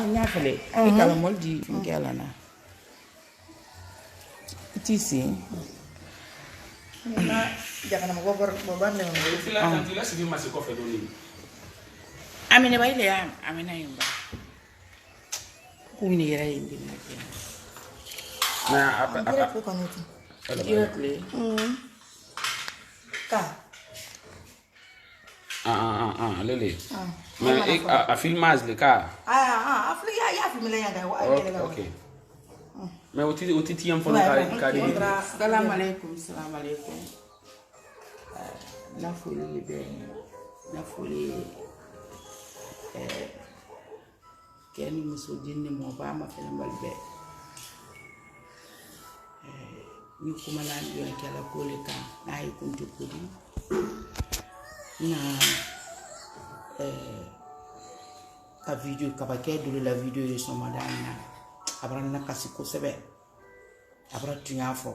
nyafale e kala moldi ngela na tisi na jangan mau bobar ne mo fila tantila sibi masi ko fe doni amene baile ya amena yimba kuni yera yimbi na apa direct ko kaniti directly ka lele mais a filmage le cas afli ya fi mila ya ga wa ok mais o titi yam fon ka di assalamu alaikum na foli libe na foli keni musudini mo ba ma fena balbe ni kuma la yo kala kole kan na yi kuntu kudi na ka video ka ba ke dulu la video ye so madana abra na kasiko sebe abra tunyafo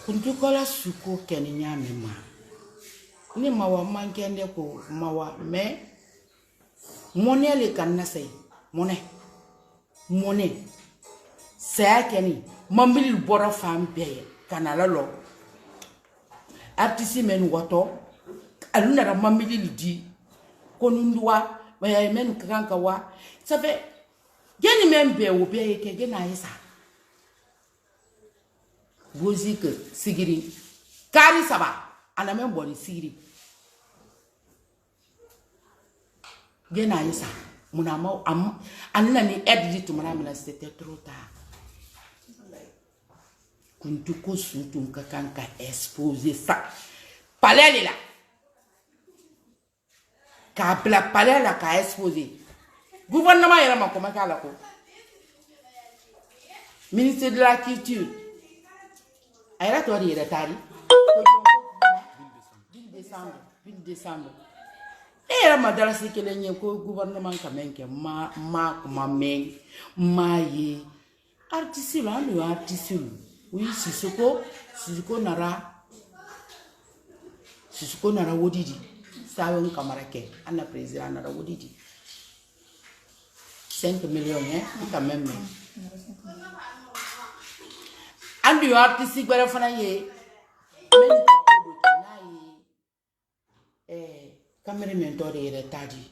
kuntu kola suko keni nyame ma ni mawa mankende ko mawa me mone le kanna sai mone sa keni mambil bora fam be kanala lo artisi men woto aluna ra mambil di konundwa men kanka wa ça fait geni men be wo be ke gena isa bozike sigiri kari saba ana men boni sigiri gena isa munama anna ni edit to mana c'était trop tard kuntu ko sutu kanka exposer ça palais là ka bla palais là ka exposer gouvernement yera ma comment ka la ko ministre de la culture ayra to yera tari 20 décembre era madara sikele nye ko gouvernement ka menke ma men maye artiste là le artiste oui sisoko nara wodidi sawe kamarake ana président nara wodidi 5 millions quand même andu artiste gbara fana ye men ko do kenai cameraman to de retadi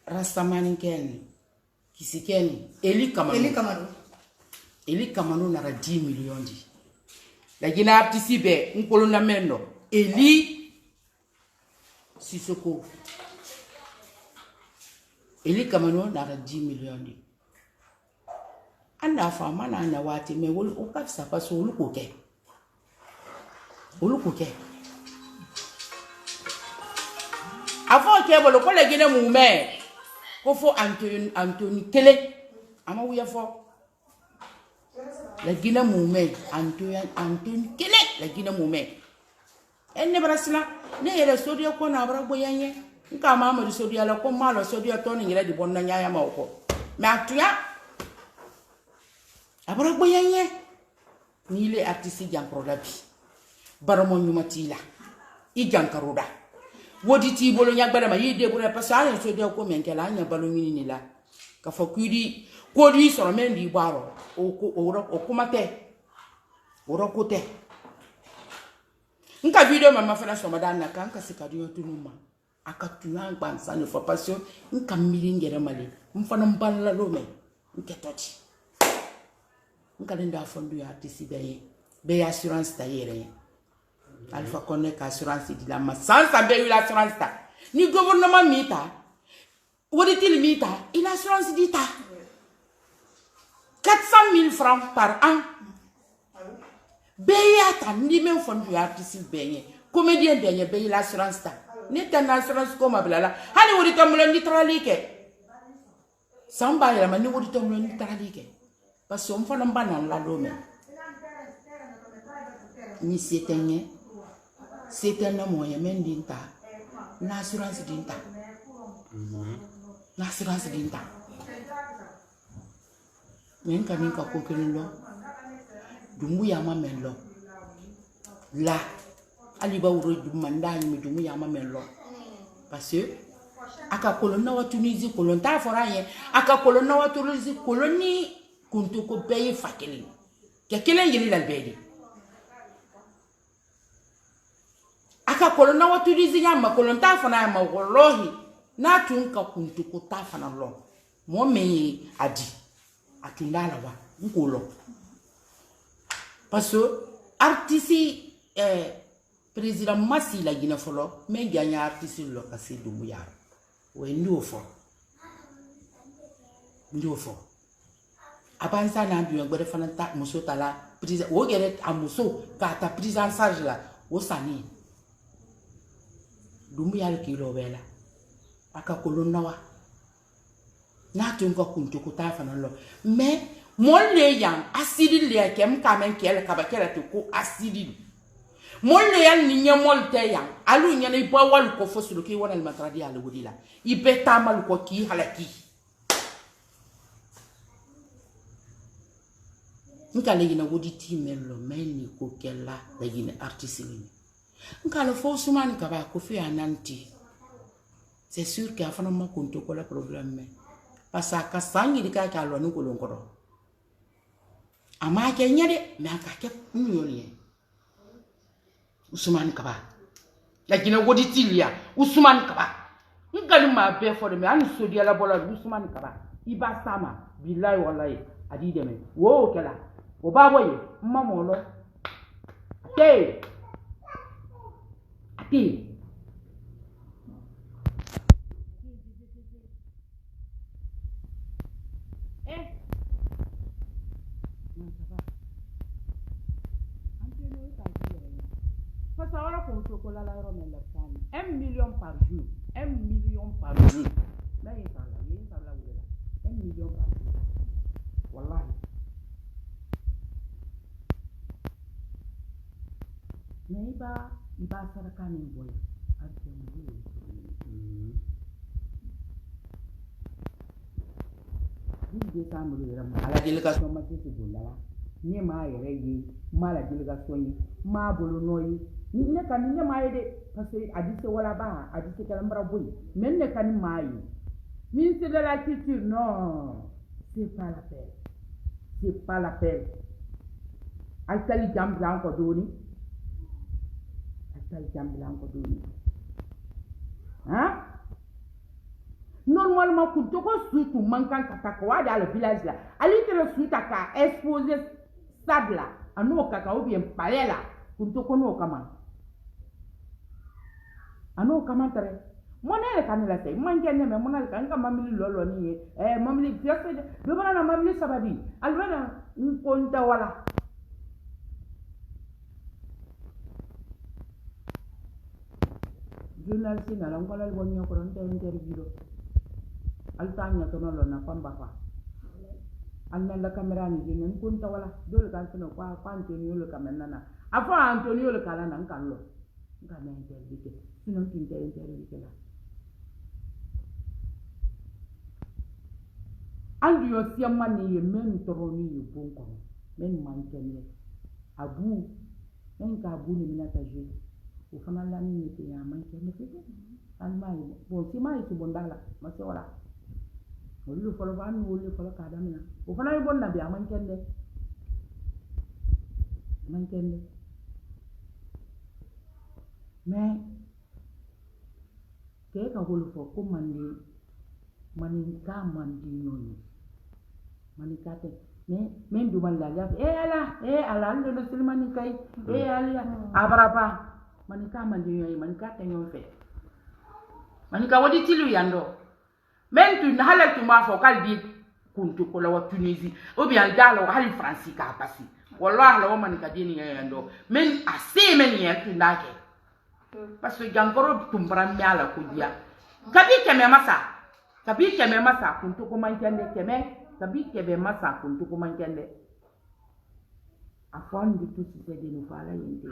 rastamani ken kisikeni Eli Kamano nara 10 millions di. La gina artiste be nkolo na mendo. Eli Sisoko. Eli Kamano nara 10 millions di. Anda fa mana na wati me wol o ka sa paso olukoke. Avant que bolo ko la gina mu me. Ko fo Anthony Tele. Ama wuya fo la Guinée moumé Antoine Kele la Guinée moumé enne brasila ne yele sodia ko na bra boyanye nka mama di sodia la ko malo sodia to ni ngela di bonna nyaaya ma ko me atuya abra boyanye ni le artiste jankroda bi baramo nyumatila I jankaroda wodi ti bolo nyagbara ma yide bolo parce que sodia ko menkela anya balo ni la ka fakudi ko di soro men di baro o kumate orokote nka video mama fela so madana kan ka sikadi yotunuma akatuya ngbansa ne for passion nka milingere male mfana mballa lo me nketoti nka nda fondu ya artiste be assurance ta yere alfa konne ka assurance di la ma sans be l'assurance ta ni gouvernement mita wodi til mita il assurance di ta 400 000 francs par an. Béyata, ni même fondu artiste béyé. Comédien béyé, béyé l'assurance ta. Ni ten assurance comme ablala. Hani wodi tomulo ni tralike. Samba ya mani wodi tomulo ni tralike. Parce qu'on fait un banan la lome. Ni c'est un moyen men dinta. L'assurance dinta. L'assurance dinta. Nenka kokelo dumbu ya mamelo là ali ba wuro du mandani mi du mu ya ma melo parce que aka kolonna wa Tunisie kolon ta fora ye aka kolonna wa Tunisie koloni kuntu ko beye fakeli ke kelen yiri dal bedi aka kolonna wa Tunisie ya ma kolon ta fona ma wallahi na tun ka kuntu ko ta fana lo mo me adi atundala wa nkolo parce que artiste président Massi la Guinée folo mais gagne artiste lo kasi du muyar we ndo fo apansa na biyo gbere fana ta muso tala président o gere amuso ka ta président sage la o sani du muyar ki lo bela aka kolonna wa na tun ka kuntu ko ta fana lo mais mon le yang asidi le kem kamen kele kabakela to ko asidi mon le yang ni nyamol te yang alu nyana ipa wal ko fosulu ki wona al matradi ala wudila ibe tamal ko ki halaki nka le gina wudi timelo meni ko kella la gina artiste ni nka le fo sumani ka ba ko fi ananti c'est sûr que afana ma kuntu ko la problème mais parce que sangi di ka ka lo ni ko lon ko ama ke nyade me aka ke nyoni Usman Kaba la gina wodi tilia Usman Kaba ngali ma be fo de me an so dia la bola Usman Kaba iba sama billahi wallahi adi de me wo kala o ba boye mamo lo ate parce que ahora con chocolate la euro me la están 1 million par jour 1 million par jour la inshallah 1 million par jour wallahi mais iba saraka ni boy ni de samulu yaram ala délégation ma ci bundala ni ma yere yi mala délégation yi ma bolo noyi ne kan ne ma yede parce que adise wala ba adise kala mbara boy men ne kan ma yi ministre de la culture non c'est pas la peine altali jamblan ko doni hein normalement pour tout surtout manquant kata ko ada le village là ali tere suita ka exposer stade là anu kaka ou bien palais là pour tout no kama anu kama tere monele kanela tay mangene me monal kan ka mamili lolo ni mamili fiasse do bana mamili sababi alwala nkonta wala journaliste na la ngala bonyo ko ronte interview altanya to no na pamba fa anna la camera ni ni kunta wala dole kan no kwa Antonio le kamena na afa Antonio le kala nan kan lo ngana interview sino tinta interview la andi yo siama ni ye men toroni yo bonko men mankene abu en ka abu ni minata je o fana la ni te ya mankene fe almai bon si mai tu bondala ma se wala o lu folo ban o lu folo ka damina o fana yi bonna bi mankene mais ke ka holu fo ko mandi maninka mandi noni manika te men du malla ya ala ndo silmani kai ala abrapa manika mandi noni manika te nyon fe manika wodi tilu yando men tu hala tu ma fo kalbi kuntu ko la wa Tunisie ou bien dalo hali France ka pasi wallahi la manika dini yando men ase men ya tu ndake parce que jangoro tumbra mi ala ko dia kabi keme masa kuntu ko mankende keme kabi kebe masa kuntu ko mankende afon di tout ce de nous fala yente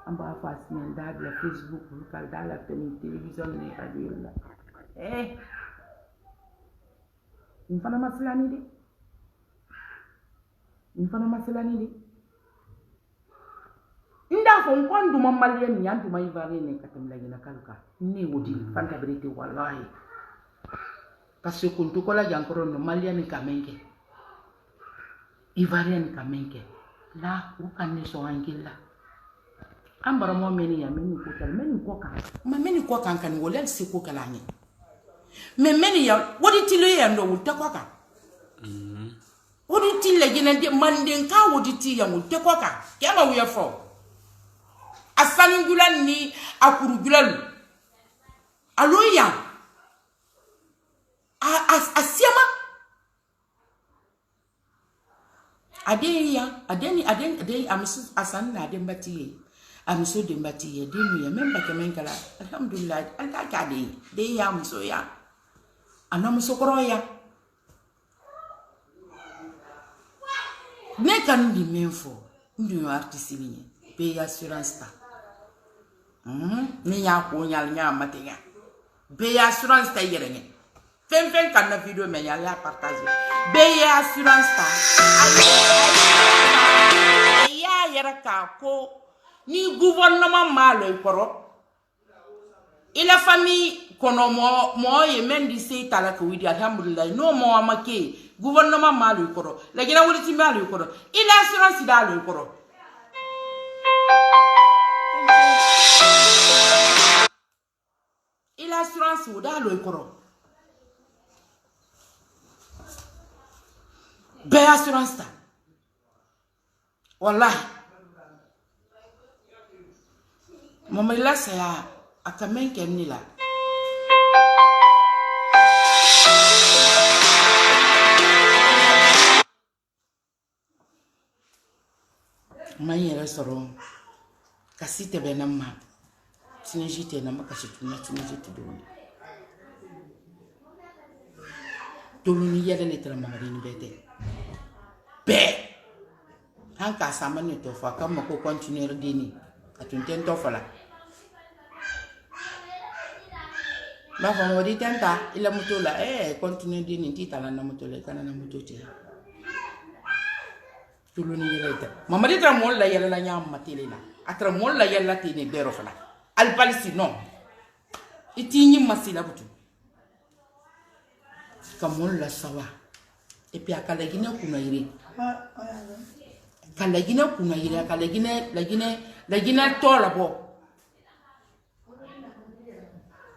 amba fas men da la Facebook kal da la télévision ni radio la infana maslani de inda fon kon duma malien ni andu mai vale ne katem la gina kalka ni wodi fanta berite wallahi parce que kuntu kola jankoro no malien kamenke ivarien kamenke la u kanne so angilla ambara mo meni ya meni ko kala meni ko kan ma meni ko kan kan wolel se ko kala ni me meni ya wodi tilo ya ndo wuta ko kan wodi tilo gina de manden ka wodi ti ya wuta ko kan ya ma wiya fo asani gulan ni akuru gulan alo ya asiama adeni amisu asan na de mbati amisu de mbati de nu ya memba kemen kala alhamdulillah alka de ya muso ya anamuso koro ya me kan di menfo ndu artiste ni be assurance ta ni ya ko nyal nya matenga be assurance ta yerenge fen kan na video me ya partager be assurance ta ya yera ka ko ni gouvernement malo ikoro ila famille kono mo ye mendi se tala ko widi alhamdulillah no mo amake gouvernement malo ikoro la gina wuli ti malo ikoro ila assurance dalo ikoro ila assurance dalo ikoro be assurance ta wallahi mama ila saya akamen kemnila mayera soro kasite benamma sinejite na makashitu na sinejite doluni yele ne tala mamadini bete be hanka samane to fa kam ko continuer dini atunten to fala ba fa mo di tenta ila mutola continuer dini titala na mutola kana na mutote tuluni yeleta mamadi tra molla yella la nyam matelena atra molla yella tini bero fala al palisi non itinyi masila butu kamolla sawa et puis akala gina kuna yire kala gina kuna yire kala gina la gina tola bo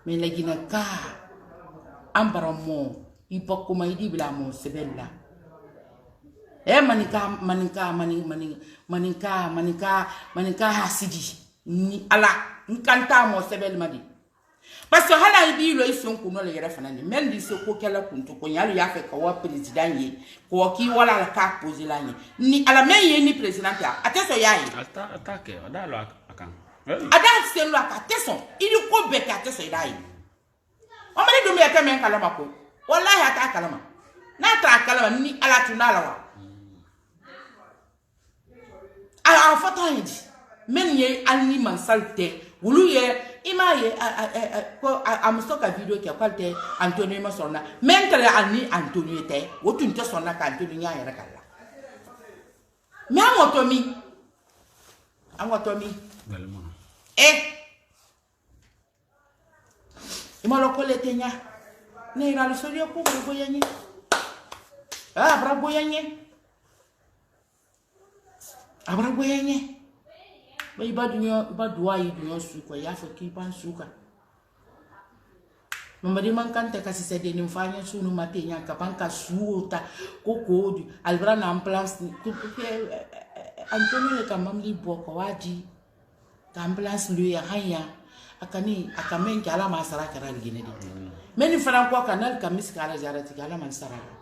me la gina ka ambara mo ipoko maidi bila mo sebella maninka hasidi ni ala nkanta mo sebel madi parce que hala bi lo ison kuno le yere fanani men di se ko kala kunto ko nyalu ya fe ka wa president ye ko ki wala la ka poser la ni ala men ye ni president ya ateso yayi attaque adalo akan ada se lo aka teso ili ko be ka teso dai o mari do me ka men kala mako wallahi ata kalama na tra kalama ni ala tunala wa a foto hindi men ye alni mansalte wulu ye ima ye ko amusoka video ke kwalte Antonio masona men tele alni Antonio te wotunte sona ka Antonio nya yere kala me amotomi vraiment ima lo kolete nya ne ira lo sorio ko boyenye bra boyenye abra boyenye ba duwa yi dunyo suko ya fa kipan suka mamadi man kanta kasi se de nimfanya sunu mate nya kapanka suota kokodi albra na ambulance Antonio le kamam li boko waji ka ambulance lu ya hanya akamen ki ala masara kara ligine di meni fana ko kanal kamis kala jarati kala man sarara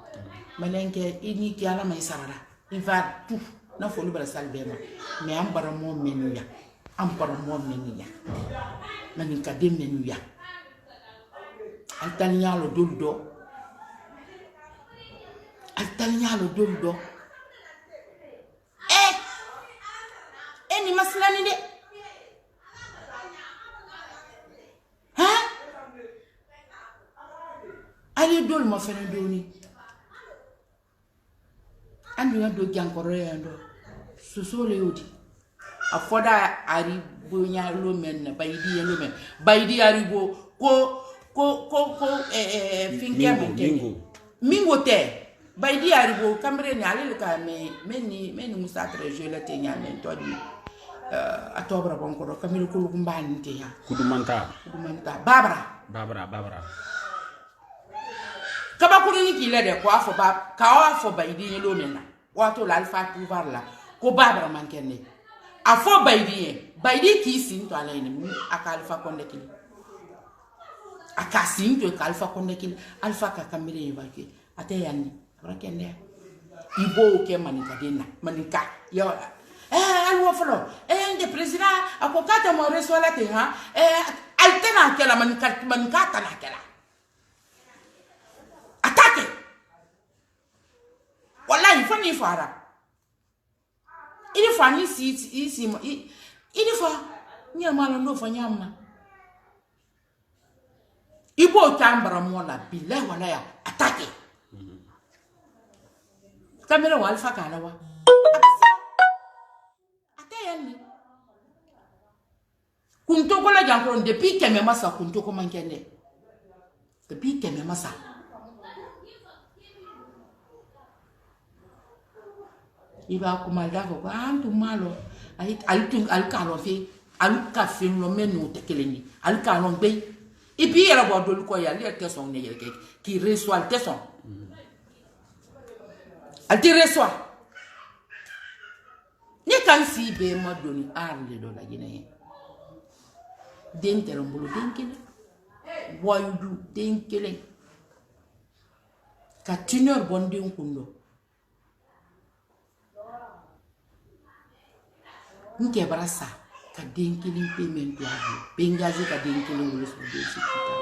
malenke ini ki ala mai sarara iva tout na folu bara salbema me ambara mo menuya mani ka de menuya altanya lo doldo ni maslani de ali dol ma fene doni andi na do jankoro yando susole yodi afoda aribo nya lo men na baidi lo men baidi aribo ko finke mingo te baidi aribo kamre ni ale ka meni musa trejo la te nya men to di atobra bon ko kamil ko lu mbani te ya kudumanta babra kaba ko ni kile de ko afo ba ka afo baidi ni lo men na wato la alfa pouvoir la ko babra man kenne afo baidi ki sin to ala ni aka alfa konde kili aka sin to alfa konde kili alfa ka kamire yibake ate yanni rakende ibo ke manika dena manika yo alwo folo de president akokata mo resola te ha altena kala manika kana kala attaque wallahi fani fara ili fani ili fa nyama ndo fanya mma ibo tambara mola billahi wala ya attaque kamera wa alfa kana wa atayani kunto ko la jankron depuis keme masa kunto ko mankende depuis keme masa iba kumalda ko antu malo alkalo fi alkafi no menu tekeleni alkalo gbe ibi era bo dolu ko ya le teson ne yeke ki reçoit le teson alti reçoit ni kan si be ma doni arle do la gine den terombulu denkele boydu denkele ka tuneur bonde kundo nke barasa ka denkele payment la bengazi ka denkele wolo so de sikita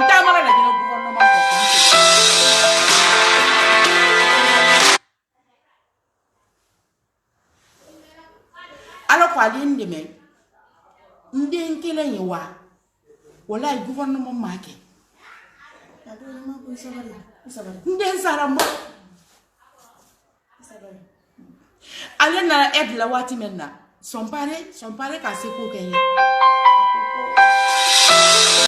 nta mara la gina gouvernement ko alors ko alinde me ndenkele yiwa wala gouvernement make nden saramo ale na aide la wati menna son pare ka se ko kenye